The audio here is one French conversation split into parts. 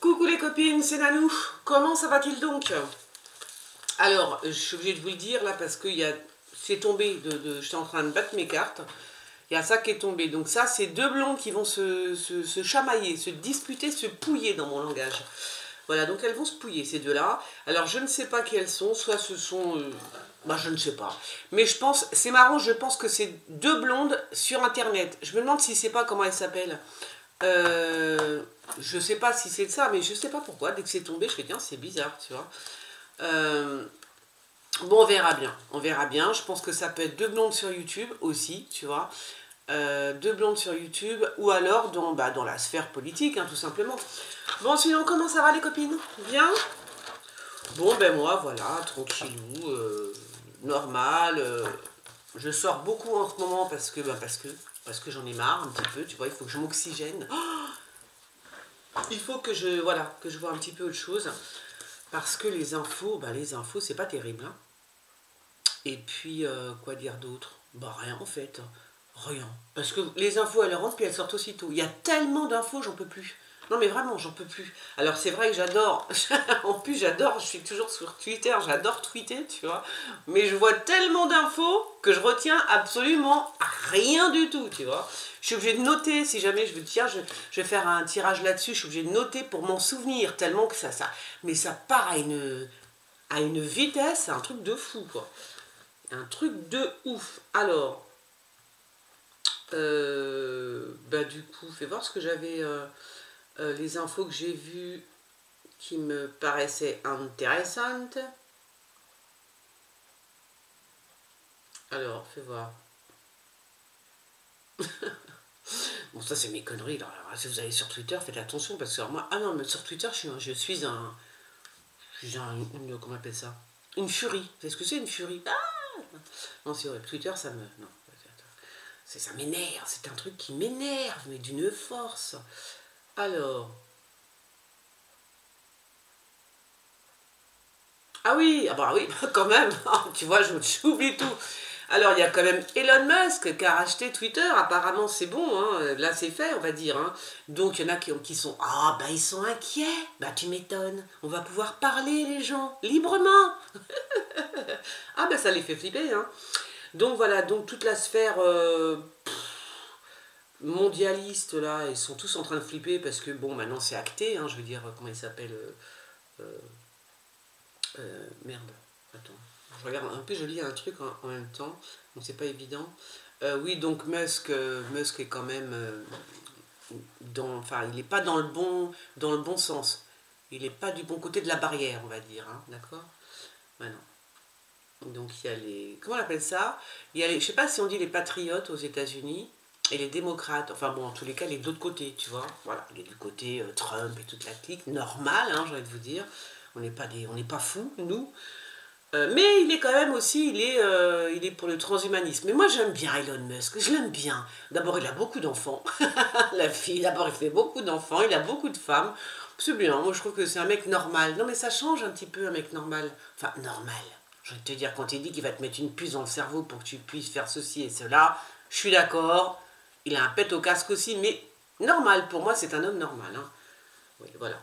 Coucou les copines, c'est Nanou. Comment ça va-t-il donc? Alors, je suis obligée de vous le dire là parce que c'est tombé, j'étais en train de battre mes cartes. Il y a ça qui est tombé. Donc ça, c'est deux blondes qui vont se chamailler, se disputer, se pouiller dans mon langage. Voilà, donc elles vont se pouiller, ces deux-là. Alors, je ne sais pas qui elles sont. Soit ce sont... je ne sais pas. Mais je pense... C'est marrant, je pense que c'est deux blondes sur Internet. Je me demande si c'est pas comment elles s'appellent. Je sais pas si c'est de ça, mais je sais pas pourquoi. Dès que c'est tombé, je fais tiens, c'est bizarre, tu vois. Bon, on verra bien. On verra bien. Je pense que ça peut être deux blondes sur YouTube aussi, tu vois. Deux blondes sur YouTube, ou alors dans la sphère politique, hein, tout simplement. Bon, sinon, comment ça va les copines? Bien? Bon, ben moi, voilà, tranquillou, normal. Je sors beaucoup en ce moment parce que j'en ai marre un petit peu, tu vois, il faut que je m'oxygène. Il faut que je vois un petit peu autre chose. Parce que les infos, c'est pas terrible. Hein. Et puis, quoi dire d'autre? Rien en fait. Rien. Parce que les infos, elles rentrent puis elles sortent aussitôt. Il y a tellement d'infos, j'en peux plus. Non mais vraiment, j'en peux plus. Alors c'est vrai que j'adore, en plus j'adore, je suis toujours sur Twitter, j'adore tweeter, tu vois. Mais je vois tellement d'infos que je retiens absolument rien du tout, tu vois. Je suis obligée de noter, si jamais je veux dire, je vais faire un tirage là-dessus, je suis obligée de noter pour m'en souvenir, tellement que ça. Mais ça part à une vitesse, c'est un truc de fou, quoi. Un truc de ouf. Alors, du coup, fais voir ce que j'avais... les infos que j'ai vues qui me paraissaient intéressantes. Alors, fais voir. Bon, ça c'est mes conneries. Alors, si vous allez sur Twitter, faites attention parce que moi, non, mais sur Twitter, je suis comment on appelle ça? Une furie. C'est ce que c'est une furie? Non, c'est vrai. Twitter, ça me... Non. Ça m'énerve. C'est un truc qui m'énerve, mais d'une force. Alors... Ah oui, quand même, tu vois, j'oublie tout. Alors, il y a quand même Elon Musk qui a racheté Twitter, apparemment c'est bon, hein. Là c'est fait, on va dire. Hein. Donc, il y en a qui sont, ils sont inquiets, tu m'étonnes, on va pouvoir parler les gens, librement. Ça les fait flipper, hein. Donc voilà, donc toute la sphère mondialiste, là, ils sont tous en train de flipper parce que, bon, maintenant c'est acté, hein, je veux dire, comment il s'appelle merde, attends. Je regarde un peu, je lis un truc en même temps, donc c'est pas évident. Oui, donc Musk est quand même il n'est pas dans le bon sens. Il n'est pas du bon côté de la barrière, on va dire, hein, d'accord? Voilà. Donc il y a les, comment on appelle ça? Il y a les, je sais pas si on dit les patriotes aux États-Unis et les démocrates. Enfin bon, en tous les cas, les d'autres côtés, tu vois. Voilà, il est du côté Trump et toute la clique, normal, hein, j'ai envie de vous dire. On n'est pas fous, nous. Mais il est quand même aussi, il est pour le transhumanisme. Mais moi j'aime bien Elon Musk, je l'aime bien. D'abord il a beaucoup d'enfants, la fille, d'abord il fait beaucoup d'enfants, il a beaucoup de femmes. C'est bien, moi je trouve que c'est un mec normal. Non mais ça change un petit peu un mec normal. Enfin normal, je vais te dire quand il dit qu'il va te mettre une puce dans le cerveau pour que tu puisses faire ceci et cela, je suis d'accord. Il a un pet au casque aussi, mais normal, pour moi c'est un homme normal. Hein. Oui, voilà.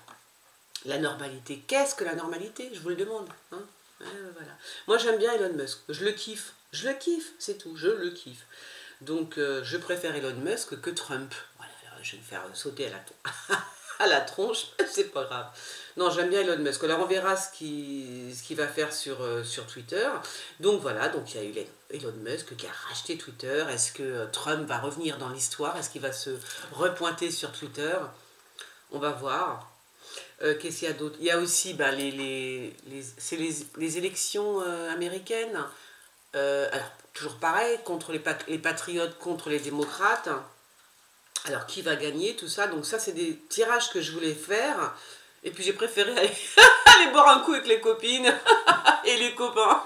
La normalité, qu'est-ce que la normalité? Je vous le demande. Hein. Voilà. Moi j'aime bien Elon Musk, je le kiffe, c'est tout, je le kiffe. Donc je préfère Elon Musk que Trump. Voilà, je vais me faire sauter à la tronche, c'est pas grave. Non, j'aime bien Elon Musk. Alors on verra ce qu'il va faire sur Twitter. Donc voilà, donc il y a eu Elon Musk qui a racheté Twitter. Est-ce que Trump va revenir dans l'histoire? Est-ce qu'il va se repointer sur Twitter? On va voir. Qu'est-ce qu'il y a d'autre? Il y a aussi les élections américaines. Alors, toujours pareil, contre les patriotes contre les démocrates. Alors, qui va gagner, tout ça. Donc ça, c'est des tirages que je voulais faire. Et puis, j'ai préféré aller boire un coup avec les copines et les copains.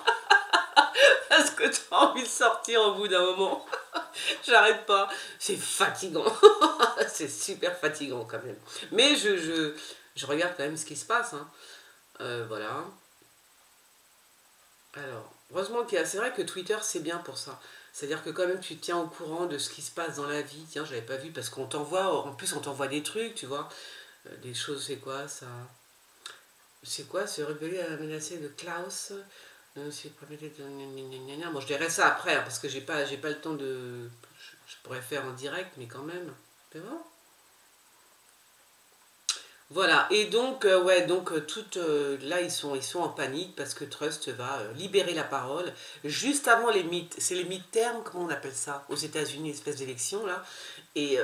Parce que tu as envie de sortir au bout d'un moment. J'arrête pas. C'est fatigant. C'est super fatigant quand même. Mais je regarde quand même ce qui se passe. Hein. Voilà. Alors, heureusement c'est vrai que Twitter c'est bien pour ça. C'est-à-dire que quand même tu te tiens au courant de ce qui se passe dans la vie. Tiens, j'avais pas vu parce qu'on t'envoie, en plus on t'envoie des trucs, tu vois. des choses, c'est quoi ça? C'est quoi se rebeller à la menacer de Klaus? Si vous permettez de... Bon, je dirais ça après, hein, parce que j'ai pas le temps de... Je pourrais faire en direct, mais quand même. Tu vois? Voilà, et donc, ouais, donc, là, ils sont en panique parce que Trust va libérer la parole juste avant c'est les midterms, comment on appelle ça, aux États-Unis, espèce d'élection, là. Et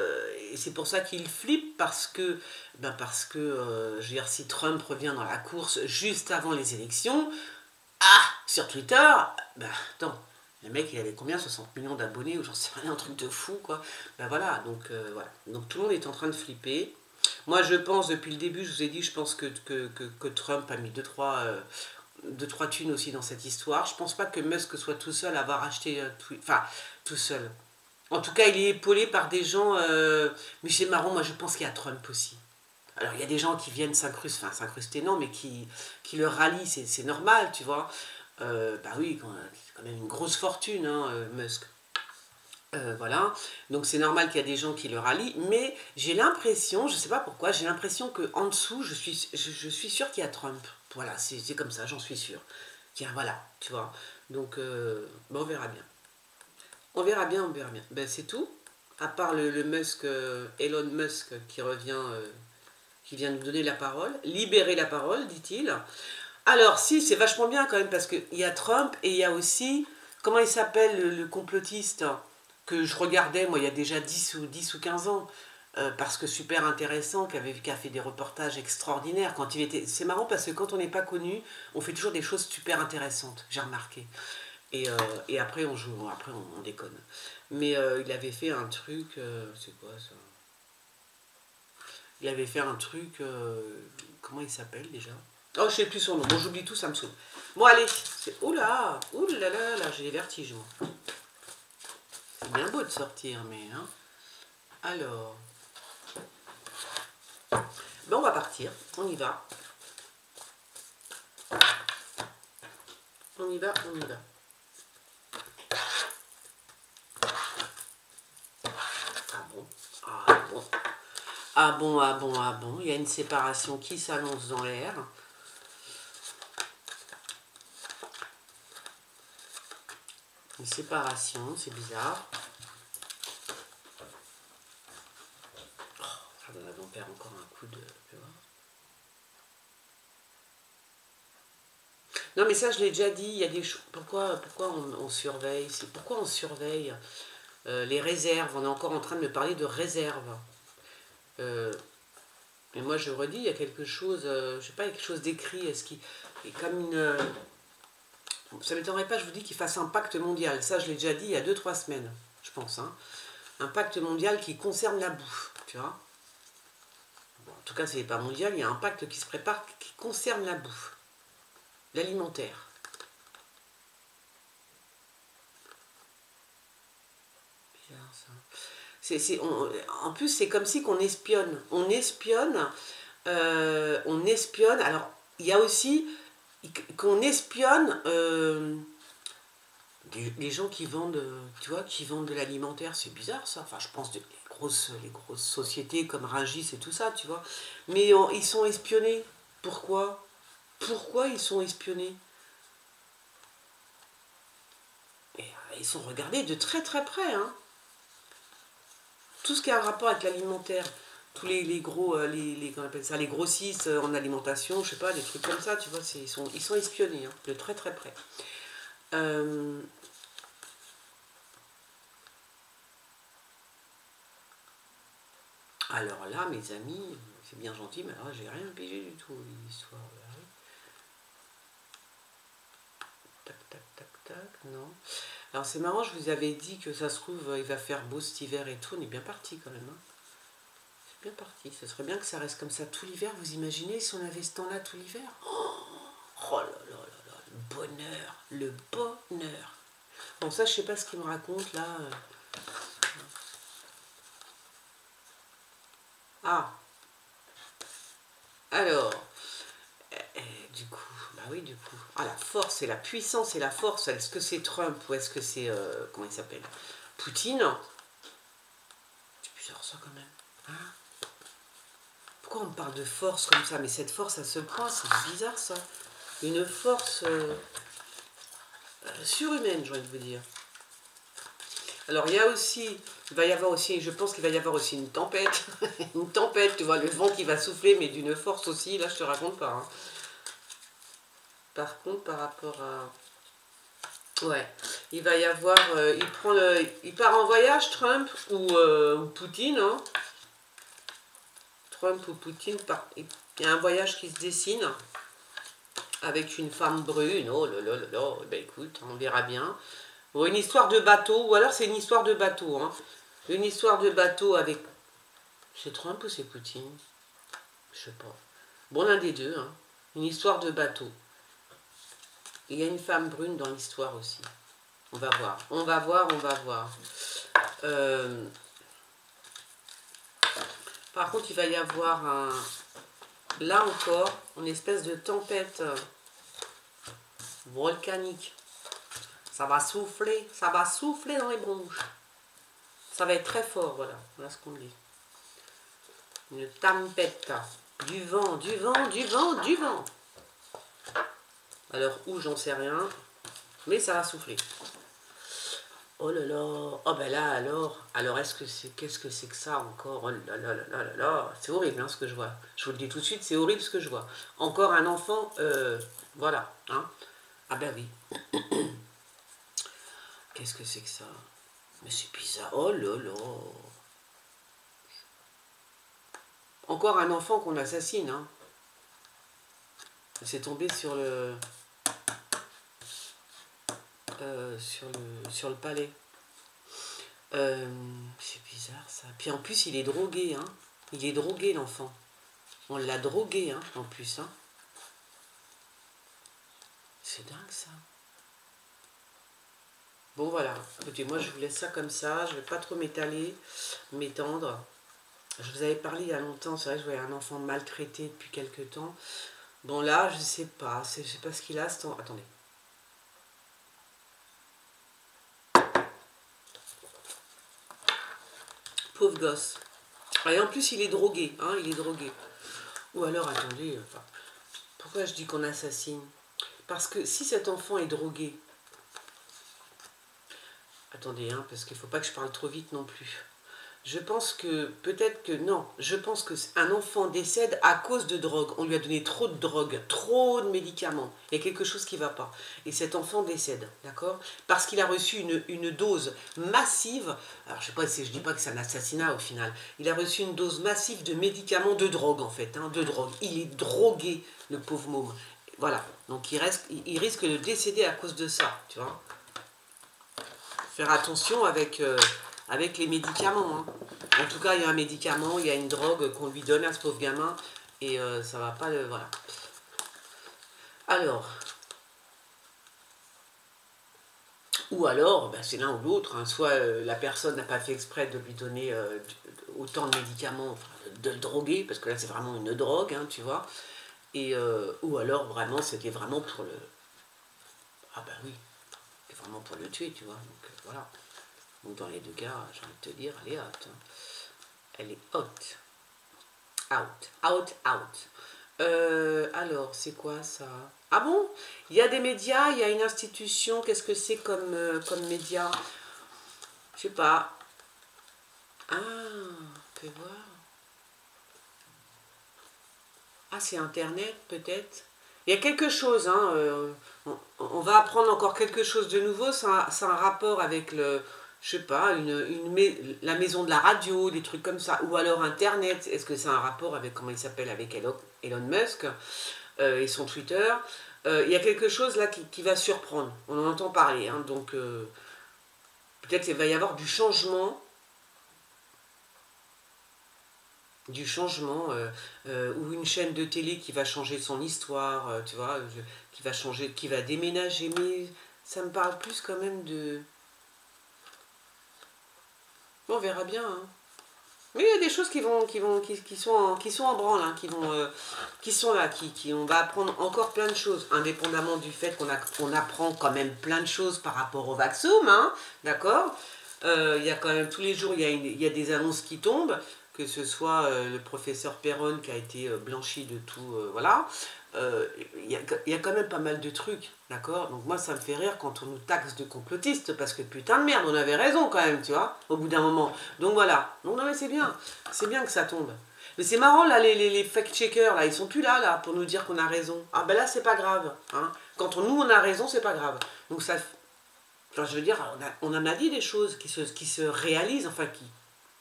c'est pour ça qu'ils flippent parce que, je veux dire, si Trump revient dans la course juste avant les élections, sur Twitter, ben, attends, le mec, il avait combien? 60 millions d'abonnés, ou j'en sais rien, un truc de fou, quoi. Ben voilà, donc, voilà. Donc tout le monde est en train de flipper. Moi, je pense, depuis le début, je vous ai dit, je pense que Trump a mis deux, trois thunes aussi dans cette histoire. Je pense pas que Musk soit tout seul à avoir acheté Twitter. Enfin, tout seul. En tout cas, il est épaulé par des gens. Mais c'est marrant, moi, je pense qu'il y a Trump aussi. Alors, il y a des gens qui viennent s'incruster, non, mais qui le rallient, c'est normal, tu vois. Bah oui, c'est quand même une grosse fortune, hein, Musk. Voilà, donc c'est normal qu'il y a des gens qui le rallient, mais j'ai l'impression, je sais pas pourquoi, j'ai l'impression qu'en dessous, je suis sûre qu'il y a Trump. Voilà, c'est comme ça, j'en suis sûre. Tiens, voilà, tu vois. Donc, on verra bien. On verra bien, on verra bien. Ben, c'est tout. À part le Musk, Elon Musk qui revient, qui vient nous donner la parole, libérer la parole, dit-il. Alors, si, c'est vachement bien quand même, parce qu'il y a Trump et il y a aussi, comment il s'appelle le complotiste que je regardais, moi, il y a déjà 10 ou 15 ans, parce que super intéressant, qui a fait des reportages extraordinaires. Quand il était... C'est marrant parce que quand on n'est pas connu, on fait toujours des choses super intéressantes, j'ai remarqué. Et après, on joue, après, on déconne. Mais il avait fait un truc, c'est quoi ça? Il avait fait un truc, comment il s'appelle déjà? Oh, je sais plus son nom. Bon, j'oublie tout, ça me saoule. Bon, allez. Oula là, j'ai des vertiges, moi. C'est bien beau de sortir, mais... Hein. Alors... Ben, on va partir. On y va. On y va, on y va. Ah bon? Ah bon? Ah bon, ah bon, ah bon. Il y a une séparation qui s'annonce dans l'air. Une séparation, c'est bizarre. Oh, ça va faire encore un coup de... Tu vois. Non, mais ça, je l'ai déjà dit. Il y a des choses... Pourquoi on surveille? Pourquoi on surveille les réserves? On est encore en train de me parler de réserves. Mais moi, je redis, il y a quelque chose... je sais pas, il y a quelque chose d'écrit. Est-ce qu'il... Comme une... ça ne m'étonnerait pas, je vous dis, qu'il fasse un pacte mondial. Ça, je l'ai déjà dit il y a 2-3 semaines, je pense. Hein. Un pacte mondial qui concerne la bouffe, tu vois. Bon, en tout cas, c'est pas mondial, il y a un pacte qui se prépare qui concerne la bouffe, l'alimentaire. Bizarre, ça. En plus, c'est comme si qu'on espionne. On espionne. Alors, il y a aussi qu'on espionne... les gens qui vendent, tu vois, qui vendent de l'alimentaire, c'est bizarre ça. Enfin, je pense les grosses sociétés comme Rungis et tout ça, tu vois. Mais ils sont espionnés. Pourquoi? Pourquoi ils sont espionnés? Et, ils sont regardés de très très près. Hein. Tout ce qui a un rapport avec l'alimentaire, tous les gros, comment on appelle ça, les grossistes en alimentation, je sais pas, des trucs comme ça, tu vois, ils sont espionnés hein, de très très près. Alors là, mes amis, c'est bien gentil, mais alors j'ai rien pigé du tout, l'histoire. Tac, tac, tac, tac, non. Alors c'est marrant, je vous avais dit que ça se trouve, il va faire beau cet hiver et tout, on est bien parti quand même. Hein. C'est bien parti, ce serait bien que ça reste comme ça tout l'hiver, vous imaginez si on avait ce temps-là tout l'hiver? Oh là là là là, le bonheur, le bonheur. Bon ça, je sais pas ce qu'il me raconte là. Ah, alors, du coup, bah oui, du coup. Ah, la force et la puissance et la force, est-ce que c'est Trump ou est-ce que c'est, comment il s'appelle? Poutine? C'est bizarre ça quand même. Hein? pourquoi on me parle de force comme ça? Mais cette force à ce point, c'est bizarre ça. Une force surhumaine, j'ai envie de vous dire. Alors il y a aussi, il va y avoir aussi, je pense qu'il va y avoir aussi une tempête. Une tempête, tu vois, le vent qui va souffler, mais d'une force aussi, là je te raconte pas. Hein. Par contre, par rapport à... Ouais, il va y avoir, il part en voyage, Trump ou Poutine, hein. Trump ou Poutine, il y a un voyage qui se dessine avec une femme brune, oh là là là là, ben écoute, on verra bien. Bon, une histoire de bateau, ou alors c'est une histoire de bateau, hein. Une histoire de bateau avec... C'est Trump ou c'est Poutine? Je sais pas. Bon, l'un des deux, hein. Une histoire de bateau. Il y a une femme brune dans l'histoire aussi. On va voir, on va voir, on va voir. Par contre, il va y avoir un... Là encore, une espèce de tempête volcanique. Ça va souffler dans les bronches. Ça va être très fort, voilà. Voilà ce qu'on dit. Une tempête. Du vent, du vent, du vent, du vent. Alors, où, j'en sais rien. Mais ça va souffler. Oh là là. Oh ben là, alors est-ce que c'est... Qu'est-ce que c'est que ça encore? Oh là là là là là là. C'est horrible, hein, ce que je vois. Je vous le dis tout de suite, c'est horrible ce que je vois. Encore un enfant, voilà. Hein. Ah ben oui. Qu'est-ce que c'est que ça? Mais c'est bizarre. Oh là là. Encore un enfant qu'on assassine. Hein. C'est tombé sur le... sur le palais. C'est bizarre ça. Puis en plus il est drogué. Hein. Il est drogué l'enfant. On l'a drogué hein, en plus. Hein. C'est dingue ça. Bon voilà. Écoutez, moi je vous laisse ça comme ça. Je ne vais pas trop m'étendre. Je vous avais parlé il y a longtemps, c'est vrai que je voyais un enfant maltraité depuis quelques temps. Bon là, je sais pas ce qu'il a. Attendez. Pauvre gosse. Et en plus, il est drogué, hein, il est drogué. Ou alors, attendez, enfin, pourquoi je dis qu'on assassine? Parce que si cet enfant est drogué... Attendez, hein, parce qu'il ne faut pas que je parle trop vite non plus. Je pense que, peut-être que, non, je pense qu'un enfant décède à cause de drogue. On lui a donné trop de drogue, trop de médicaments. Il y a quelque chose qui ne va pas. Et cet enfant décède, d'accord? Parce qu'il a reçu une dose massive, alors je ne dis pas que c'est un assassinat au final, il a reçu une dose massive de médicaments, de drogue en fait, hein, de drogue. Il est drogué, le pauvre môme. Voilà, donc il risque de décéder à cause de ça, tu vois? Faire attention avec les médicaments. Hein. En tout cas, il y a un médicament, il y a une drogue qu'on lui donne à ce pauvre gamin et ça va pas le... Voilà. Alors, ou alors, ben, c'est l'un ou l'autre. Hein. Soit la personne n'a pas fait exprès de lui donner autant de médicaments, enfin, de le droguer, parce que là c'est vraiment une drogue, hein, tu vois. Et, ou alors vraiment, c'était vraiment pour le... Ah ben oui, c'était vraiment pour le tuer, tu vois. Donc voilà. Donc dans les deux cas, j'ai envie de te dire, elle est out. Hein. Elle est out. Out. Alors, c'est quoi ça? Ah bon? Il y a des médias, il y a une institution, qu'est-ce que c'est comme média? Je sais pas. Ah, on peut voir. Ah, c'est Internet, peut-être? Il y a quelque chose, hein, on va apprendre encore quelque chose de nouveau, ça a un rapport avec le... Je sais pas, la maison de la radio, des trucs comme ça, ou alors Internet. Est-ce que c'est un rapport avec, comment il s'appelle, avec Elon Musk et son Twitter? Il y a quelque chose là qui va surprendre, on en entend parler, hein, donc peut-être qu'il va y avoir du changement, ou une chaîne de télé qui va changer son histoire, tu vois, qui va changer, qui va déménager, mais ça me parle plus quand même de... Bon, on verra bien. Hein. Oui, il y a des choses qui sont en branle, hein, qui sont là, on va apprendre encore plein de choses, indépendamment du fait qu'on apprend quand même plein de choses par rapport au Vaxum, hein, d'accord? Il y a quand même tous les jours, il y a des annonces qui tombent, que ce soit le professeur Perron qui a été blanchi de tout, voilà. Il y a quand même pas mal de trucs, d'accord? Donc moi, ça me fait rire quand on nous taxe de complotistes, parce que putain de merde, on avait raison quand même, tu vois, au bout d'un moment. Donc voilà. Donc non, mais c'est bien que ça tombe. Mais c'est marrant, là, les fact-checkers, là, ils sont plus là, pour nous dire qu'on a raison. Ah ben là, c'est pas grave, hein. Quand nous, on a raison, c'est pas grave. Donc ça... Enfin, je veux dire, on en a dit des choses qui se réalisent, enfin,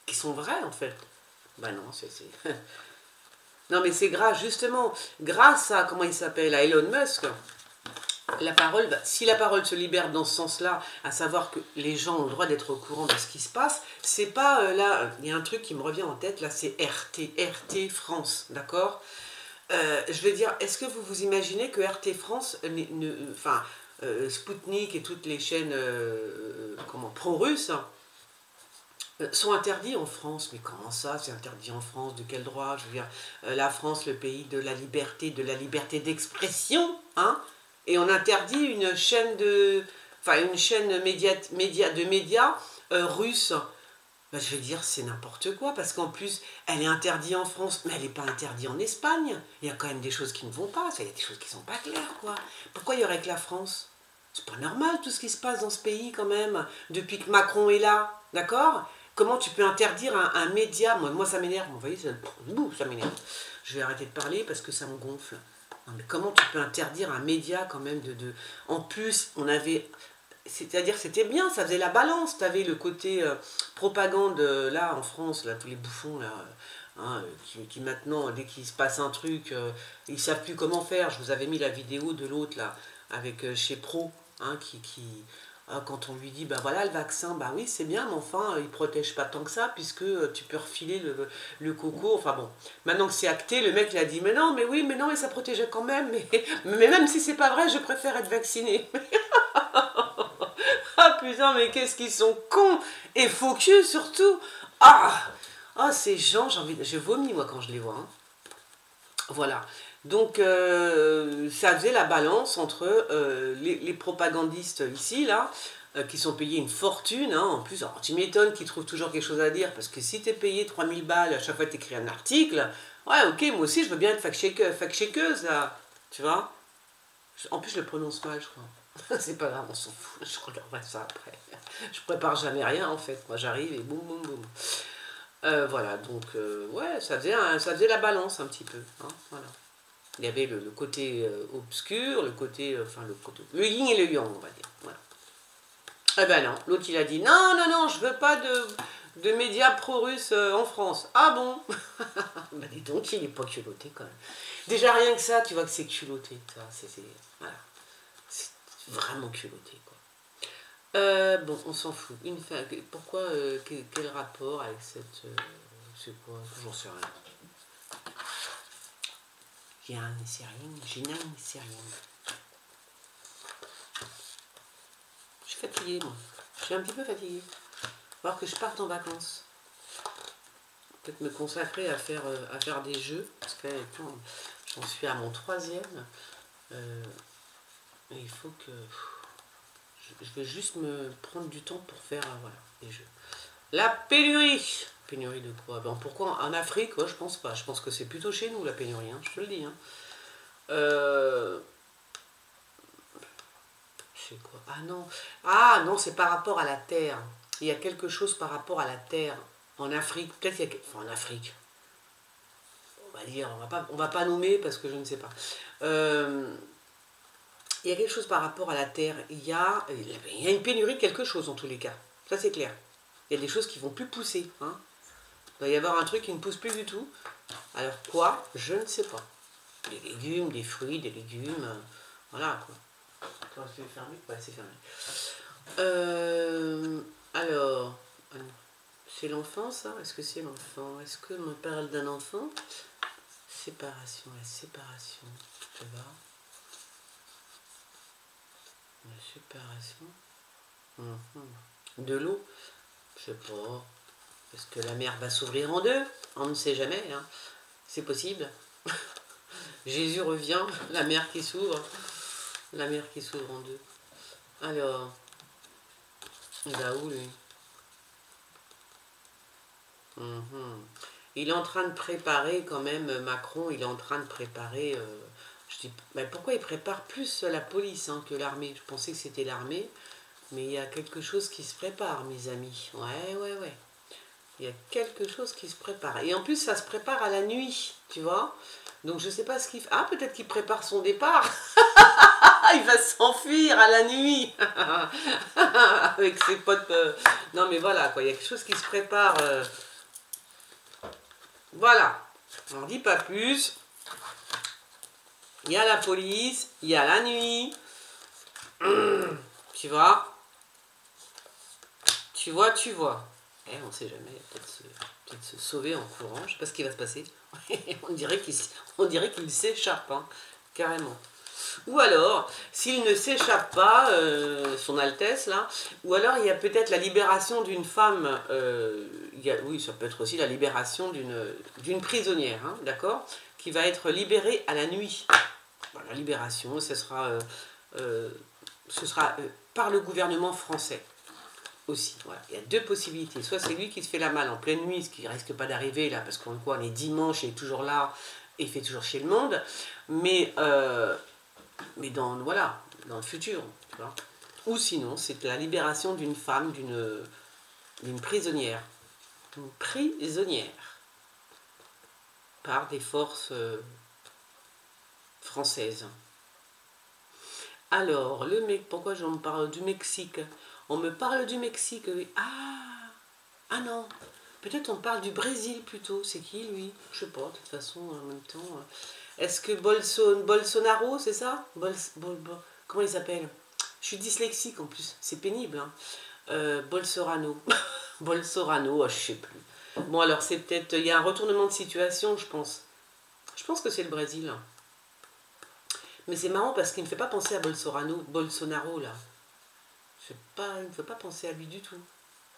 qui sont vraies, en fait. Ben non, c'est... Non, mais c'est grâce, justement, grâce à, comment il s'appelle, à Elon Musk, la parole, si la parole se libère dans ce sens-là, à savoir que les gens ont le droit d'être au courant de ce qui se passe, c'est pas, là, il y a un truc qui me revient en tête, là, c'est RT France, d'accord? Je veux dire, est-ce que vous vous imaginez que RT France, enfin, Spoutnik et toutes les chaînes, comment, pro-russes, sont interdits en France? Mais comment ça, c'est interdit en France? De quel droit? Je veux dire, la France, le pays de la liberté d'expression, hein? Et on interdit une chaîne de médias russes. Ben, je veux dire, c'est n'importe quoi, parce qu'en plus, elle est interdite en France, mais elle n'est pas interdite en Espagne. Il y a quand même des choses qui ne vont pas, il y a des choses qui ne sont pas claires, quoi. Pourquoi il y aurait que la France? C'est pas normal tout ce qui se passe dans ce pays, quand même, depuis que Macron est là, d'accord? Comment tu peux interdire un média? Moi ça m'énerve, vous voyez, ça m'énerve. Je vais arrêter de parler parce que ça me gonfle. Non, mais comment tu peux interdire un média quand même En plus, on avait... C'est-à-dire c'était bien, ça faisait la balance. Tu avais le côté propagande, là, en France, là, tous les bouffons, là, hein, qui maintenant, dès qu'il se passe un truc, ils ne savent plus comment faire. Je vous avais mis la vidéo de l'autre, là, avec chez Pro, hein, quand on lui dit, ben voilà, le vaccin, bah oui, c'est bien, mais enfin, il ne protège pas tant que ça, puisque tu peux refiler le coco. Enfin bon, maintenant que c'est acté, le mec, il a dit, mais non, mais oui, mais non, mais ça protégeait quand même. Mais même si c'est pas vrai, je préfère être vacciné. Ah putain, mais qu'est-ce qu'ils sont cons et faux cul surtout. Ah, ces gens, j'ai vomi moi quand je les vois, hein. Voilà. Donc ça faisait la balance entre les propagandistes ici, là, qui sont payés une fortune, hein, en plus. Alors tu m'étonnes qu'ils trouvent toujours quelque chose à dire, parce que si t'es payé 3000 balles à chaque fois que t'écris un article, ouais, ok, moi aussi je veux bien être fact-checkeuse, là, tu vois. En plus je le prononce mal, je crois. C'est pas grave, on s'en fout, je regarderai ça après. Je prépare jamais rien en fait, moi j'arrive et boum boum boum. Voilà, donc ouais, ça faisait la balance un petit peu, hein, voilà. Il y avait le côté obscur, le côté, le yin et le yang, on va dire, voilà. Eh ben non, l'autre il a dit, non, non, non, je veux pas de médias pro-russes en France. Ah bon? Bah dis donc, il est pas culotté quand même. Déjà rien que ça, tu vois que c'est culotté, ça, voilà. C'est vraiment culotté, quoi. Bon, on s'en fout. Pourquoi, quel rapport avec cette... c'est quoi? J'en sais rien. J'ai rien. Je suis fatiguée, moi. Je suis un petit peu fatiguée. Alors que je parte en vacances. Peut-être me consacrer à faire des jeux. Parce que j'en suis à mon 3e. Et il faut que... Je vais juste me prendre du temps pour faire voilà, des jeux. La pénurie. Pénurie de quoi? Ben, pourquoi en Afrique? Ouais, je pense pas. Je pense que c'est plutôt chez nous la pénurie, hein, je te le dis. Hein. C'est quoi? Ah non, c'est par rapport à la terre. Il y a quelque chose par rapport à la terre. En Afrique, peut-être qu'il y a... Enfin, en Afrique. On va dire, on va pas nommer parce que je ne sais pas. Il y a quelque chose par rapport à la terre. Il y a une pénurie de quelque chose en tous les cas. Ça, c'est clair. Il y a des choses qui vont plus pousser. Hein. Il va y avoir un truc qui ne pousse plus du tout. Alors quoi? Je ne sais pas. Des légumes, des fruits, des légumes. Voilà quoi. C'est fermé? Ouais, c'est fermé. Alors, c'est l'enfant ça? Est-ce que c'est l'enfant? Est-ce que me parle d'un enfant? Séparation, la séparation. Tu vois? La séparation. De l'eau? Je sais pas. Est-ce que la mer va s'ouvrir en deux? On ne sait jamais. Hein. C'est possible. Jésus revient, la mer qui s'ouvre. La mer qui s'ouvre en deux. Alors, il va où lui? il est en train de préparer quand même, Macron, il est en train de préparer... je dis, mais pourquoi il prépare plus la police hein, que l'armée? Je pensais que c'était l'armée, mais il y a quelque chose qui se prépare, mes amis. Ouais. Il y a quelque chose qui se prépare. Et en plus, ça se prépare à la nuit, tu vois. Donc, je sais pas ce qu'il fait. Ah, peut-être qu'il prépare son départ. Il va s'enfuir à la nuit. Avec ses potes. Non, mais voilà, quoi. Il y a quelque chose qui se prépare. Voilà. On n'en dit pas plus. Il y a la police. Il y a la nuit. Tu vois. Tu vois. Eh, on sait jamais, peut-être se sauver en courant, je sais pas ce qui va se passer. on dirait qu'il s'échappe, hein, carrément. Ou alors, s'il ne s'échappe pas, son Altesse, là, ou alors il y a peut-être la libération d'une femme, oui, ça peut être aussi la libération d'une prisonnière, hein, d'accord, qui va être libérée à la nuit. Voilà, la libération, ce sera par le gouvernement français. Aussi, voilà. Il y a deux possibilités. Soit c'est lui qui se fait la malle en pleine nuit, ce qui risque pas d'arriver là, parce qu'on est dimanche, il est toujours là, et il fait toujours chier le monde, mais dans le futur, tu vois. Ou sinon, c'est la libération d'une femme, d'une prisonnière. Une prisonnière. Par des forces françaises. Alors, pourquoi j'en parle du Mexique? On me parle du Mexique, oui. Ah non, peut-être on parle du Brésil plutôt. C'est qui lui? Je sais pas, de toute façon, en même temps. Est-ce que Bolsonaro, c'est ça? Comment il s'appelle? Je suis dyslexique en plus, c'est pénible. Hein. Bolsorano. Bolsorano, je sais plus. Bon, alors c'est peut-être. Il y a un retournement de situation, je pense. Je pense que c'est le Brésil. Mais c'est marrant parce qu'il ne me fait pas penser à Bolsonaro là. Il ne faut pas penser à lui du tout.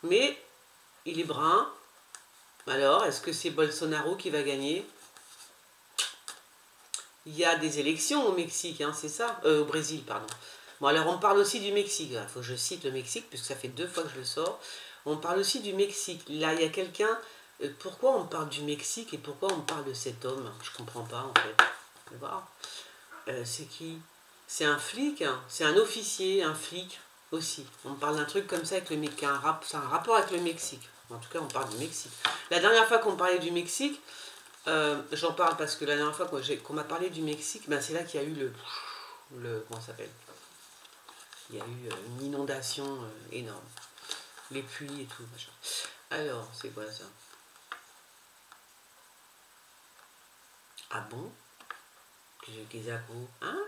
Mais il est brun. Alors, est-ce que c'est Bolsonaro qui va gagner? Il y a des élections au Mexique, hein, c'est ça? Au Brésil, pardon. Bon, alors on parle aussi du Mexique. Il faut que je cite le Mexique, puisque ça fait 2 fois que je le sors. On parle aussi du Mexique. Là, il y a quelqu'un... pourquoi on parle du Mexique et pourquoi on parle de cet homme? Je comprends pas, en fait. Vous voir. C'est qui? C'est un flic, hein. C'est un officier, un flic. Aussi, on parle d'un truc comme ça avec le Mexique, c'est un rapport avec le Mexique. En tout cas, on parle du Mexique. La dernière fois qu'on parlait du Mexique, j'en parle parce que la dernière fois qu'on m'a parlé du Mexique, ben c'est là qu'il y a eu comment ça s'appelle? Il y a eu une inondation énorme. Les pluies et tout, machin. Alors, c'est quoi ça? Ah bon? Hein?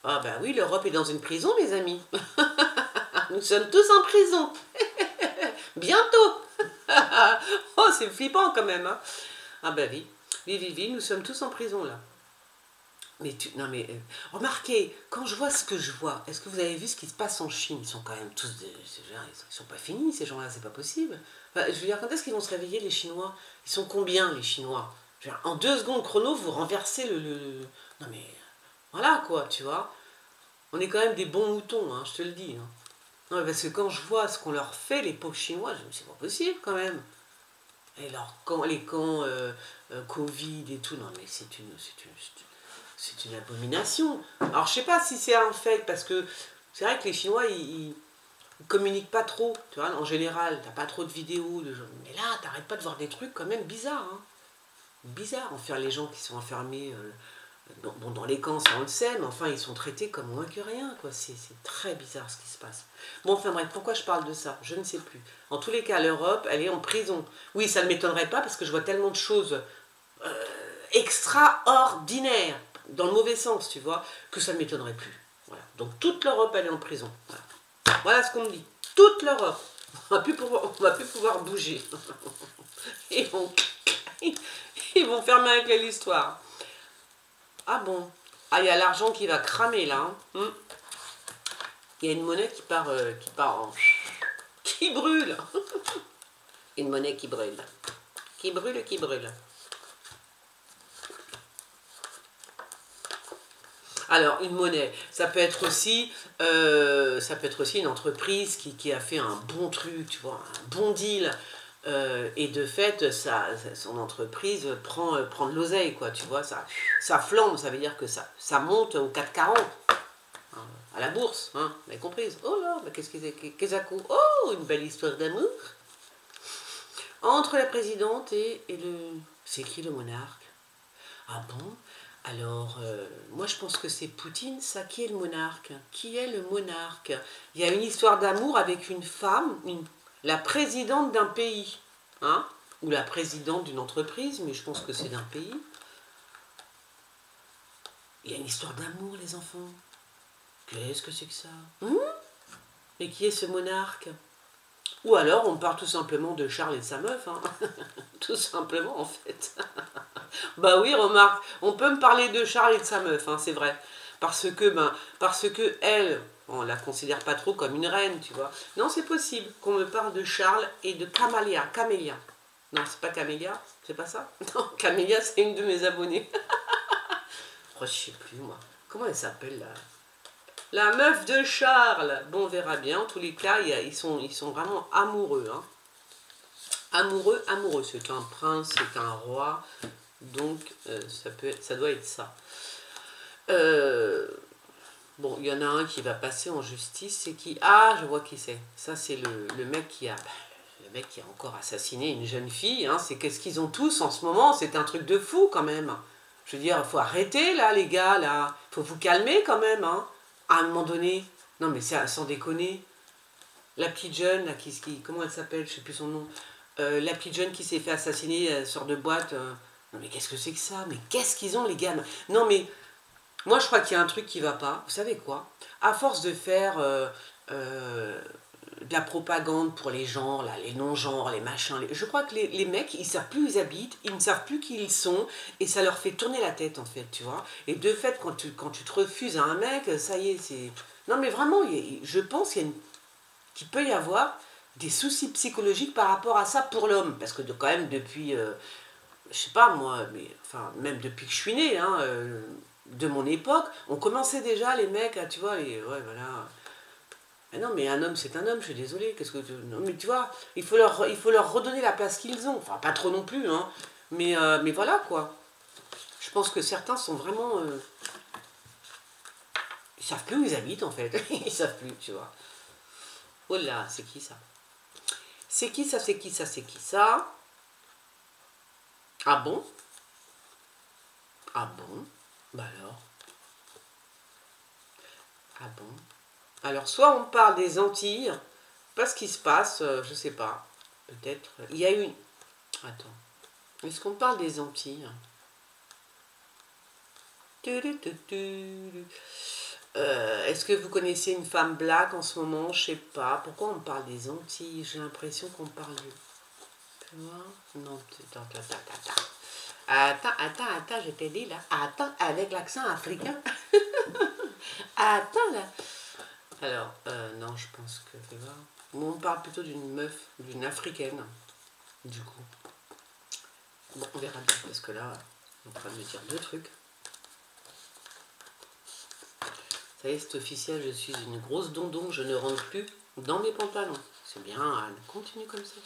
Ah bah oui, l'Europe est dans une prison, mes amis. Nous sommes tous en prison. Bientôt. Oh, c'est flippant quand même. Hein. Ah bah oui. Oui, nous sommes tous en prison là. Mais non mais, remarquez, quand je vois ce que je vois, est-ce que vous avez vu ce qui se passe en Chine? Ils sont quand même tous ils sont pas finis, ces gens-là, c'est pas possible. Enfin, je veux dire, quand est-ce qu'ils vont se réveiller, les Chinois? Ils sont combien, les Chinois? Je veux dire, en 2 secondes chrono, vous renversez Non mais, voilà quoi, tu vois. On est quand même des bons moutons, hein, je te le dis. Hein. Non, parce que quand je vois ce qu'on leur fait, les pauvres Chinois, je me dis, c'est pas possible quand même. Et les camps Covid et tout, non mais c'est une abomination. Alors je sais pas si c'est un fait, parce que c'est vrai que les Chinois, ils communiquent pas trop, tu vois, en général, t'as pas trop de vidéos, mais là, t'arrêtes pas de voir des trucs quand même bizarres. Hein. Bizarre, enfin les gens qui sont enfermés... Bon, dans les camps, ça on le sait, mais enfin, ils sont traités comme moins que rien, quoi. C'est très bizarre ce qui se passe. Bon, enfin bref, pourquoi je parle de ça? Je ne sais plus. En tous les cas, l'Europe, elle est en prison. Oui, ça ne m'étonnerait pas, parce que je vois tellement de choses extraordinaires, dans le mauvais sens, tu vois, que ça ne m'étonnerait plus. Voilà. Donc, toute l'Europe, elle est en prison. Voilà ce qu'on me dit. Toute l'Europe. On va plus pouvoir bouger. Ils vont fermer avec l'histoire. Ah bon? Ah, il y a l'argent qui va cramer là. Hein. Il y a une monnaie qui part qui brûle. Une monnaie qui brûle. Qui brûle. Alors, une monnaie, ça peut être aussi une entreprise qui a fait un bon truc, tu vois, un bon deal. Et de fait, son entreprise prend de l'oseille, quoi, tu vois, ça flambe, ça veut dire que ça monte au 440, hein, à la bourse, hein, vous avez compris. Oh là, bah, qu'est-ce que ça coûte? Oh, une belle histoire d'amour entre la présidente et le... C'est qui le monarque? Ah bon? Alors, moi je pense que c'est Poutine, ça. Qui est le monarque? Qui est le monarque? Il y a une histoire d'amour avec une femme, la présidente d'un pays, hein? Ou la présidente d'une entreprise, mais je pense que c'est d'un pays. Il y a une histoire d'amour, les enfants. Qu'est-ce que c'est que ça? Et qui est ce monarque? Ou alors on parle tout simplement de Charles et de sa meuf, hein. Tout simplement en fait. Bah oui, remarque, on peut me parler de Charles et de sa meuf, hein, c'est vrai. Parce que elle, on la considère pas trop comme une reine, tu vois. Non, c'est possible qu'on me parle de Charles et de Camélia. Non, c'est pas Camélia, c'est pas ça? Non, Camélia, c'est une de mes abonnées. Oh, je sais plus, moi. Comment elle s'appelle, là? La meuf de Charles. Bon, on verra bien. En tous les cas, ils sont vraiment amoureux, hein. Amoureux. C'est un prince, c'est un roi. Donc, ça doit être ça. Bon, il y en a un qui va passer en justice. C'est qui? Ah, je vois qui c'est. Ça, c'est le mec qui a... Le mec qui a encore assassiné une jeune fille. Hein. C'est qu'est-ce qu'ils ont tous en ce moment? C'est un truc de fou, quand même. Je veux dire, il faut arrêter, là, les gars, là. Il faut vous calmer, quand même, hein. À un moment donné. Non, mais sans déconner. La petite jeune, là, comment elle s'appelle? Je sais plus son nom. La petite jeune qui s'est fait assassiner, elle sort de boîte. Non, mais qu'est-ce que c'est que ça? Mais qu'est-ce qu'ils ont, les gars? Non, mais moi, je crois qu'il y a un truc qui va pas. Vous savez quoi? À force de faire de la propagande pour les genres, là, les non-genres, les machins, je crois que les mecs, ils savent plus où ils habitent, ils ne savent plus qui ils sont, et ça leur fait tourner la tête, en fait, tu vois. Et de fait, quand tu te refuses à un mec, ça y est, c'est... Non, mais vraiment, je pense qu'il peut y avoir des soucis psychologiques par rapport à ça pour l'homme. Parce que quand même, depuis, je sais pas moi, mais enfin, même depuis que je suis née, hein, de mon époque, on commençait déjà, les mecs, tu vois, ouais, voilà. Mais non, mais un homme, c'est un homme, je suis désolée, qu'est-ce que tu... Non, mais tu vois, il faut leur redonner la place qu'ils ont. Enfin, pas trop non plus, hein. Mais voilà, quoi. Je pense que certains sont vraiment... ils savent plus où ils habitent, en fait. Ils savent plus, tu vois. Oh là, c'est qui ça? C'est qui ça? C'est qui ça? C'est qui ça? Ah bon? Ah bon? Bah alors? Ah bon? Alors, soit on parle des Antilles, pas ce qui se passe, je sais pas. Peut-être. Il y a une... Attends. Est-ce qu'on parle des Antilles? Est-ce que vous connaissez une femme black en ce moment? Je sais pas. Pourquoi on parle des Antilles? J'ai l'impression qu'on parle de... Tu vois? Non, attends, je t'ai dit là. Attends, avec l'accent africain. Attends là. Alors, non, je pense que... Bon, on parle plutôt d'une meuf, d'une africaine, du coup. Bon, on verra bien, parce que là, on est en train de me dire deux trucs. Ça y est, c'est officiel, je suis une grosse dondon, je ne rentre plus dans mes pantalons. C'est bien, Anne, continue comme ça.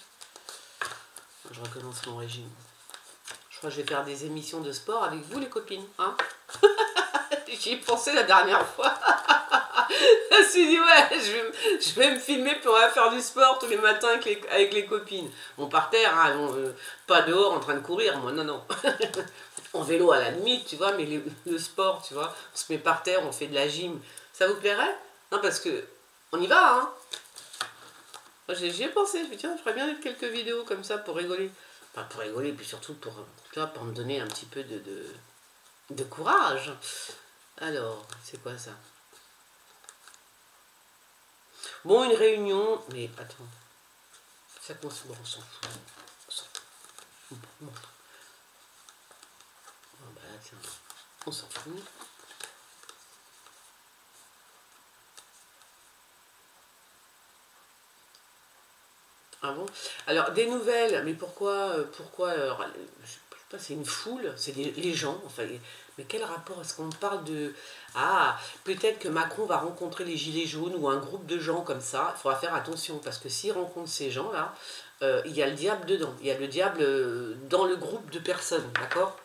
Je recommence mon régime. Je crois que je vais faire des émissions de sport avec vous, les copines, hein. J'y ai pensé la dernière fois. Je me suis dit, ouais, je vais me filmer pour aller faire du sport tous les matins avec les copines. Bon, par terre, hein, pas dehors en train de courir, moi, non. En vélo à la limite, tu vois, mais le sport, tu vois, on se met par terre, on fait de la gym. Ça vous plairait? Non, parce que on y va, hein. J'y ai pensé, je me dis, tiens, je ferais bien mettre quelques vidéos comme ça pour rigoler. Enfin, pour rigoler, puis surtout pour, tu vois, pour me donner un petit peu de courage. Alors, c'est quoi ça? Bon, une réunion, mais attends. Ça qu'on se... Bon, on s'en fout. On s'en fout. Bon. Oh, bah, tiens. On s'en fout. Ah bon? Alors, des nouvelles, mais pourquoi alors, C'est une foule, c'est les gens, enfin, mais quel rapport est-ce qu'on parle de... Ah, peut-être que Macron va rencontrer les Gilets jaunes ou un groupe de gens comme ça, il faudra faire attention, parce que s'il rencontre ces gens-là, il y a le diable dedans, il y a le diable dans le groupe de personnes, d'accord?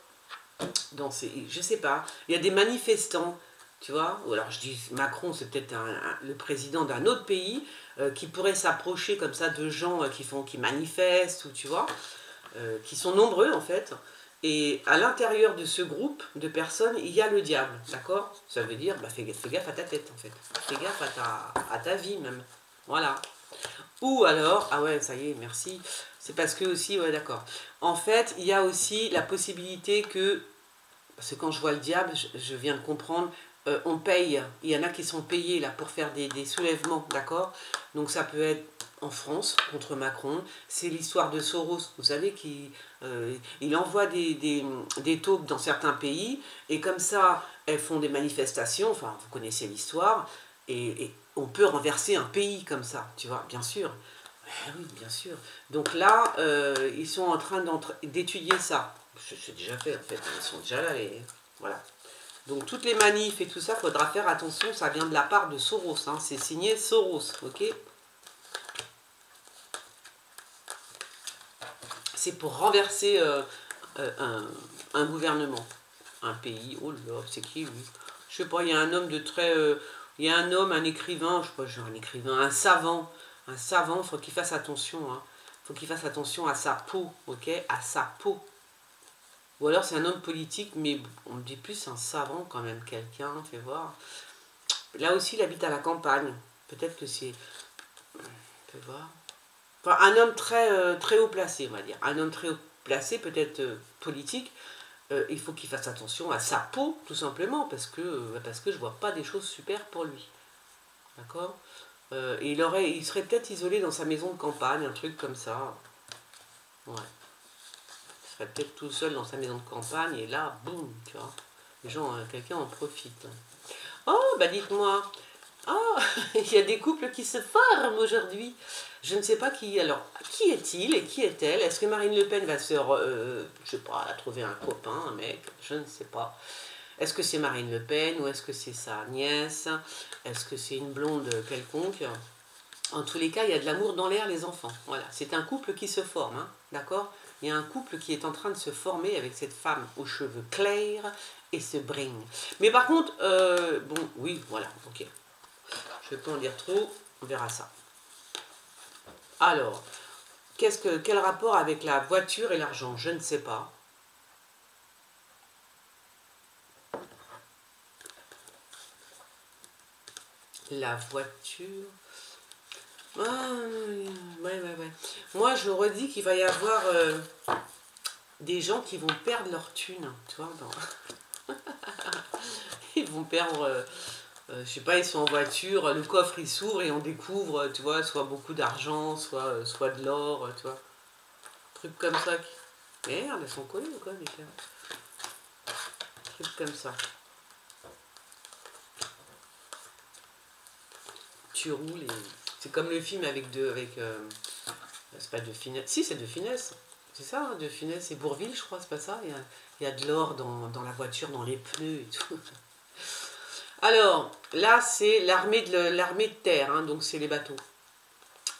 Je sais pas, il y a des manifestants, tu vois, ou alors je dis Macron, c'est peut-être le président d'un autre pays qui pourrait s'approcher comme ça de gens qui manifestent, ou tu vois, qui sont nombreux en fait, et à l'intérieur de ce groupe de personnes, il y a le diable, d'accord? Ça veut dire, bah, fais gaffe à ta tête en fait, fais gaffe à ta vie même, voilà. Ou alors, ah ouais, ça y est, merci, c'est parce que aussi, ouais d'accord, en fait, il y a aussi la possibilité que, parce que quand je vois le diable, je viens de comprendre, on paye, il y en a qui sont payés là pour faire des soulèvements, d'accord? Donc ça peut être en France, contre Macron, c'est l'histoire de Soros, vous savez, il envoie des taupes dans certains pays, et comme ça, elles font des manifestations, enfin, vous connaissez l'histoire, et on peut renverser un pays comme ça, tu vois, bien sûr. Oui, bien sûr. Donc là, ils sont en train d'étudier ça. C'est déjà fait, en fait. Ils sont déjà là. Voilà. Donc toutes les manifs et tout ça, il faudra faire attention. Ça vient de la part de Soros. Hein. C'est signé Soros. Ok. C'est pour renverser un gouvernement. Un pays. Oh là, c'est qui lui? Je sais pas, il y a un homme de très... il y a un homme, un écrivain, je sais pas, genre un écrivain, un savant. Un savant, il faut qu'il fasse attention. Hein. Faut qu'il fasse attention à sa peau, ok? À sa peau. Ou alors c'est un homme politique, mais on me dit plus un savant quand même, quelqu'un, fais voir. Là aussi, il habite à la campagne. Peut-être que c'est... Fais voir. Enfin, un homme très haut placé, on va dire. Un homme très haut placé, peut-être politique. Il faut qu'il fasse attention à sa peau, tout simplement, parce que je vois pas des choses super pour lui. D'accord? Il serait peut-être isolé dans sa maison de campagne, un truc comme ça. Ouais. Il serait peut-être tout seul dans sa maison de campagne, et là, boum, tu vois. Les gens, quelqu'un en profite. Oh, bah dites-moi. Oh, il y a des couples qui se forment aujourd'hui. Je ne sais pas qui. Alors, qui est-il et qui est-elle? Est-ce que Marine Le Pen va je sais pas, trouver un copain, un mec? Je ne sais pas. Est-ce que c'est Marine Le Pen ou est-ce que c'est sa nièce? Est-ce que c'est une blonde quelconque? En tous les cas, il y a de l'amour dans l'air, les enfants. Voilà, c'est un couple qui se forme, hein, d'accord? Il y a un couple qui est en train de se former avec cette femme aux cheveux clairs et ce bring. Mais par contre, bon, oui, voilà, ok. Je ne vais pas en dire trop, on verra ça. Alors, quel rapport avec la voiture et l'argent? Je ne sais pas. La voiture... Ah, ouais. Moi, je redis qu'il va y avoir des gens qui vont perdre leur thune, tu vois. Ils vont perdre... je sais pas, ils sont en voiture, le coffre il s'ouvre et on découvre, tu vois, soit beaucoup d'argent, soit de l'or, tu vois. Trucs comme ça. Merde, elles sont collées ou quoi, les gars? Trucs comme ça. Tu roules et... C'est comme le film avec c'est pas De Finesse. Si, c'est De Finesse. C'est ça, hein, De Finesse et Bourvil, je crois, c'est pas ça? Il y a de l'or dans la voiture, dans les pneus et tout. Alors, là, c'est l'armée de terre, hein, donc c'est les bateaux.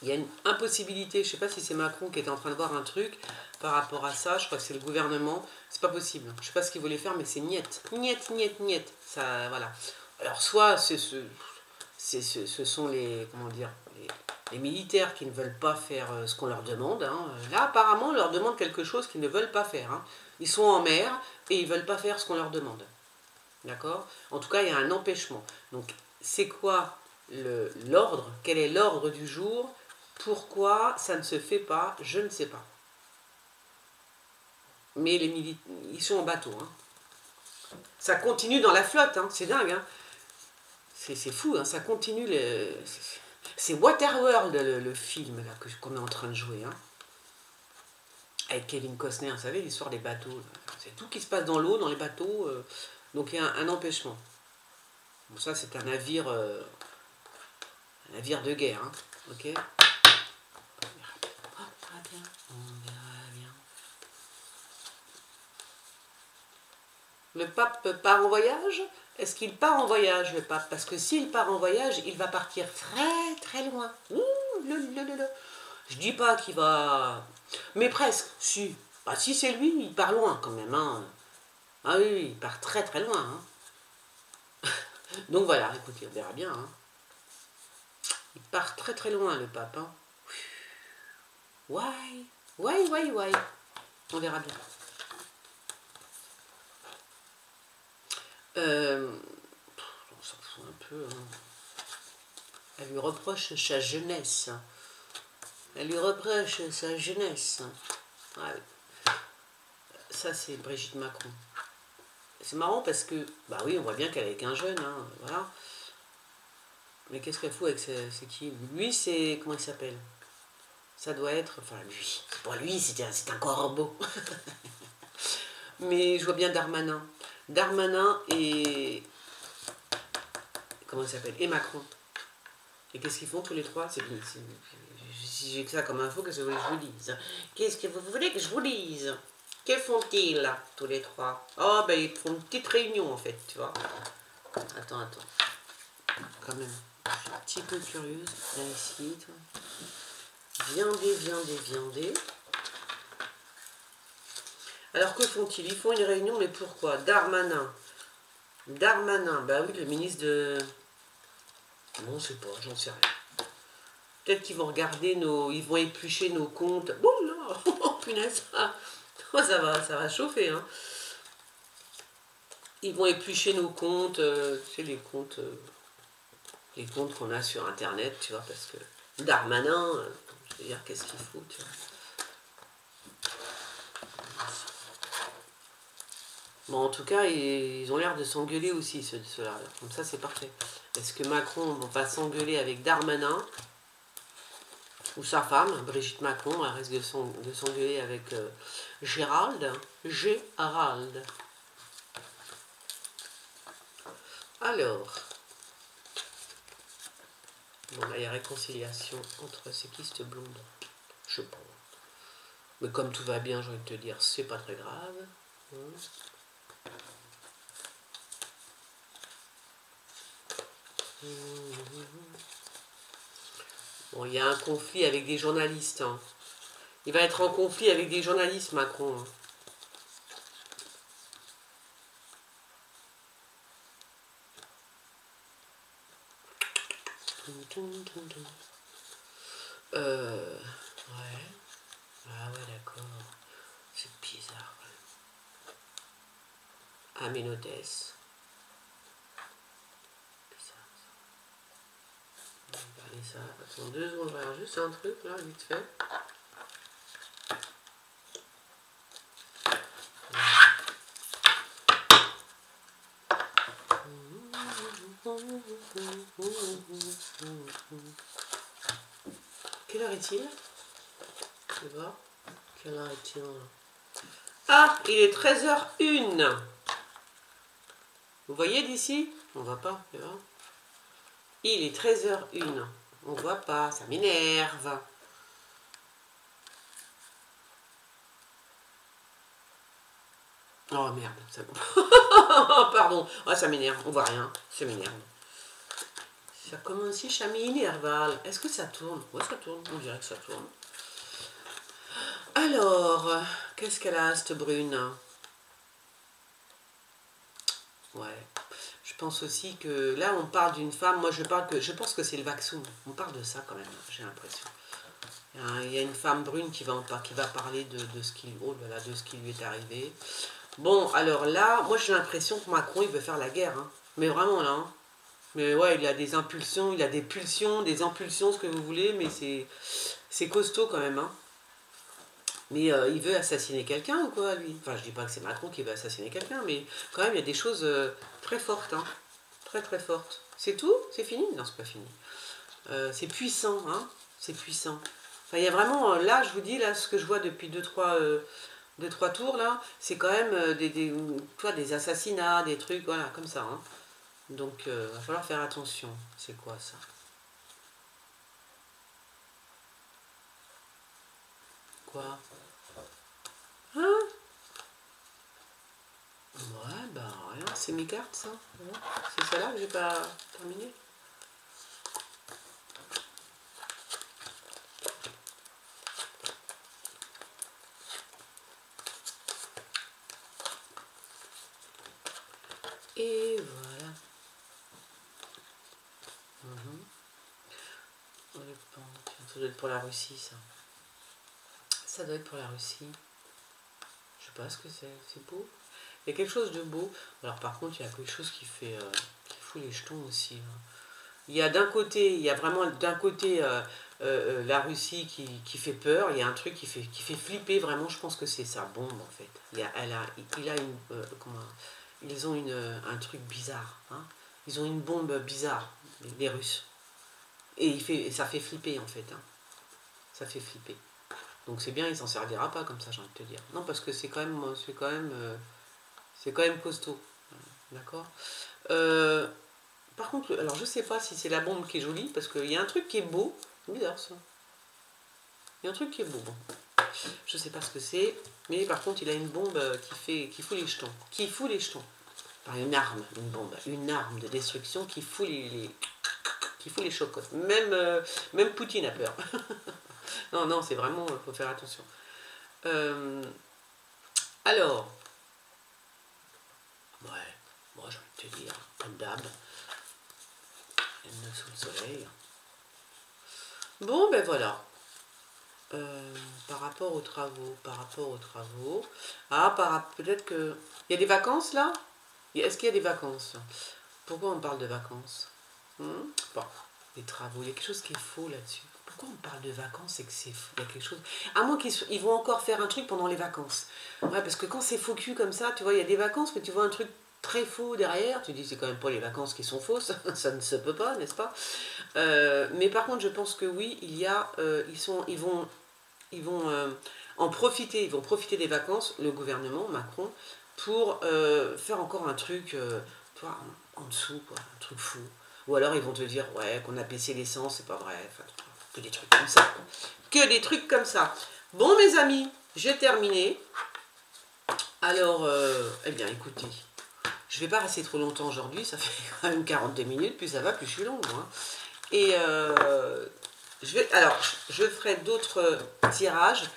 Il y a une impossibilité, je ne sais pas si c'est Macron qui était en train de voir un truc par rapport à ça, je crois que c'est le gouvernement, c'est pas possible. Je ne sais pas ce qu'il voulait faire, mais c'est niet. Niet. Ça, voilà. Alors, soit ce sont comment dire, les militaires qui ne veulent pas faire ce qu'on leur demande. Hein. Là, apparemment, on leur demande quelque chose qu'ils ne veulent pas faire. Hein. Ils sont en mer et ils ne veulent pas faire ce qu'on leur demande. D'accord? En tout cas, il y a un empêchement. Donc, c'est quoi l'ordre? Quel est l'ordre du jour? Pourquoi ça ne se fait pas? Je ne sais pas. Mais les militaires, ils sont en bateau. Hein. Ça continue dans la flotte, hein. C'est dingue. Hein. C'est fou, hein. Ça continue. C'est Waterworld, le film là, qu'on est en train de jouer. Hein. Avec Kevin Costner, vous savez, l'histoire des bateaux. C'est tout qui se passe dans l'eau, dans les bateaux. Donc il y a un empêchement. Bon, ça, c'est un navire de guerre. Hein. Ok. On verra bien. Le pape part en voyage? Est-ce qu'il part en voyage, le pape? Parce que s'il part en voyage, il va partir très très loin. Ouh, je dis pas qu'il va... Mais presque, si. Bah, si c'est lui, il part loin quand même. Hein. Ah oui, oui, il part très très loin. Hein. Donc voilà, écoutez, on verra bien. Hein. Il part très très loin, le pape. Hein. Why? Why? On verra bien. On s'en fout un peu. Hein. Elle lui reproche sa jeunesse. Elle lui reproche sa jeunesse. Ouais. Ça, c'est Brigitte Macron. C'est marrant parce que, bah oui, on voit bien qu'elle est avec un jeune, hein, voilà. Mais qu'est-ce qu'elle fout avec c'est qui? Lui, c'est, comment il s'appelle? Ça doit être, enfin lui, pour lui, c'est un corbeau. Mais je vois bien Darmanin. Darmanin et, comment il s'appelle? Et Macron. Et qu'est-ce qu'ils font tous les trois? Si j'ai que ça comme info, qu'est-ce que vous voulez que je vous dise? Qu'est-ce que vous voulez que je vous dise? Que font-ils, tous les trois? Oh, ben ils font une petite réunion, en fait, tu vois. Attends. Quand même, je suis un petit peu curieuse. Là, ici, toi. Viandé. Alors, que font-ils? Ils font une réunion, mais pourquoi? Darmanin, bah oui, le ministre de... Non, je sais pas, j'en sais rien. Peut-être qu'ils vont regarder ils vont éplucher nos comptes. Bon, là, oh, punaise, ça va chauffer, hein. Ils vont éplucher nos comptes, tu sais, les comptes qu'on a sur Internet, tu vois, parce que Darmanin, je veux dire, qu'est-ce qu'il fout, tu vois. Bon, en tout cas, ils ont l'air de s'engueuler aussi, ceux-là. Comme ça, c'est parfait. Est-ce que Macron va s'engueuler avec Darmanin ou sa femme, Brigitte Macron, elle risque de s'engueuler avec Gérald. Alors, bon, là, il y a réconciliation entre ces kystes blondes. Je pense. Mais comme tout va bien, j'ai envie de te dire, c'est pas très grave. Bon, il y a un conflit avec des journalistes. Hein. Il va être en conflit avec des journalistes, Macron. Hein. Ouais. Ah ouais, d'accord. C'est bizarre. Aménodes. Ça. Attends 2 secondes, je regarde juste un truc là, vite fait. Quelle heure est-il? Je vais voir. Quelle heure est-il? Ah, il est 13h01. Vous voyez d'ici? On voit pas, tu vois. Il est 13h01. On voit pas, ça m'énerve. Oh merde, ça... Pardon, oh, ça m'énerve, on voit rien, ça m'énerve. Ça commence Chamille Nerval. Est-ce que ça tourne? Ouais, ça tourne, on dirait que ça tourne. Alors, qu'est-ce qu'elle a, cette brune? Ouais, je pense aussi que là, on parle d'une femme. Moi, je pense que c'est le vaccin. On parle de ça quand même, j'ai l'impression. Il y a une femme brune qui va parler de ce qui lui est arrivé. Bon, alors là, moi j'ai l'impression que Macron, il veut faire la guerre. Hein. Mais vraiment là. Hein. Mais ouais, il a des impulsions, il a des pulsions, des impulsions, ce que vous voulez, mais c'est costaud quand même. Hein. Mais il veut assassiner quelqu'un ou quoi, lui? Enfin, je dis pas que c'est Macron qui veut assassiner quelqu'un, mais quand même, il y a des choses très fortes. Hein. Très très fortes. C'est tout? C'est fini? Non, c'est pas fini. C'est puissant, hein. C'est puissant. Enfin, il y a vraiment, là, je vous dis, là, ce que je vois depuis 2-3 tours, là, c'est quand même des assassinats, des trucs, voilà, comme ça. Hein. Donc, il va falloir faire attention. C'est quoi, ça? Quoi? Hein? Ouais, bah rien, c'est mes cartes ça. Voilà. C'est ça là que j'ai pas terminé. Et voilà. Ça doit être pour la Russie ça. Ça doit être pour la Russie. Je sais pas ce que c'est beau. Il y a quelque chose de beau. Alors par contre, il y a quelque chose qui fait qui fout les jetons aussi. Là. Il y a d'un côté, il y a vraiment d'un côté la Russie qui fait peur. Il y a un truc qui fait flipper vraiment. Je pense que c'est sa bombe en fait. Il a une comment, ils ont un truc bizarre. Hein. Ils ont une bombe bizarre, les Russes. Et ça fait flipper en fait. Hein. Ça fait flipper. Donc c'est bien, il s'en servira pas comme ça, j'ai envie de te dire. Non, parce que c'est quand même costaud. D'accord. Par contre, alors je sais pas si c'est la bombe qui est jolie, parce qu'il y a un truc qui est beau. C'est bizarre ça. Il y a un truc qui est beau. Bon. Je sais pas ce que c'est, mais par contre il a une bombe qui fout les jetons. Qui fout les jetons. Par une arme, une bombe. Une arme de destruction qui fout qui fout les chocottes. Même Poutine a peur. Non, non, c'est vraiment, il faut faire attention. Alors, ouais, moi j'ai envie de te dire, comme d'hab, elle sous le soleil. Bon, ben voilà. Par rapport aux travaux, peut-être que... Il y a des vacances là? Est-ce qu'il y a des vacances? Pourquoi on parle de vacances? Bon, des travaux, il y a quelque chose qui est faux là-dessus. Pourquoi on parle de vacances et que c'est faux? Il y a quelque chose... À moins qu'ils vont encore faire un truc pendant les vacances. Ouais, parce que quand c'est faux cul comme ça, tu vois, il y a des vacances, mais tu vois un truc très faux derrière, tu dis c'est quand même pas les vacances qui sont fausses, ça ne se peut pas, n'est-ce pas? Mais par contre, je pense que oui, ils vont en profiter, ils vont profiter des vacances, le gouvernement, Macron, pour faire encore un truc, toi, en dessous, quoi, un truc fou. Ou alors ils vont te dire, ouais, qu'on a baissé l'essence, c'est pas vrai, enfin, que des trucs comme ça. Que des trucs comme ça. Bon, mes amis, j'ai terminé. Alors, eh bien, écoutez, je vais pas rester trop longtemps aujourd'hui, ça fait quand même 42 minutes, plus ça va, plus je suis longue. Hein. Et je ferai d'autres tirages,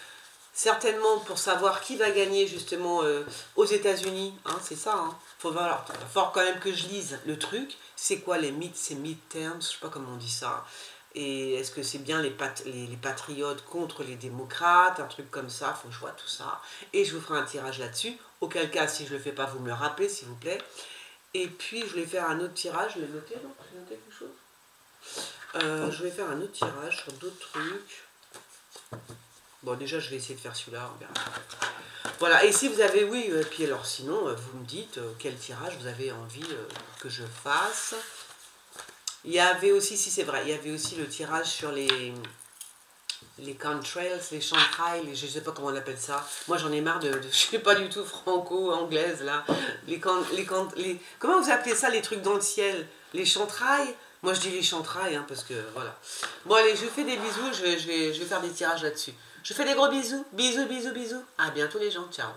certainement pour savoir qui va gagner justement aux États-Unis. Hein, c'est ça. Hein. Il va falloir quand même que je lise le truc. C'est quoi ces midterms? Je sais pas comment on dit ça. Et est-ce que c'est bien les patriotes contre les démocrates? Un truc comme ça. Il faut que je vois tout ça. Et je vous ferai un tirage là-dessus. Auquel cas, si je le fais pas, vous me le rappelez, s'il vous plaît. Et puis, je vais faire un autre tirage. Je l'ai noté, non? J'ai noté quelque chose? Je vais faire un autre tirage sur d'autres trucs. Bon, déjà, je vais essayer de faire celui-là. Voilà, et si vous avez, oui, puis alors sinon, vous me dites quel tirage vous avez envie que je fasse. Il y avait aussi, si c'est vrai, il y avait aussi le tirage sur les contrails, les chantrails, je ne sais pas comment on appelle ça. Moi, j'en ai marre de je ne suis pas du tout franco-anglaise, là. Comment vous appelez ça, les trucs dans le ciel? Les chantrails? Moi, je dis les chantrails, hein, parce que, voilà. Bon, allez, je vous fais des bisous, je vais faire des tirages là-dessus. Je fais des gros bisous. Bisous, bisous, bisous. À bientôt, les gens. Ciao.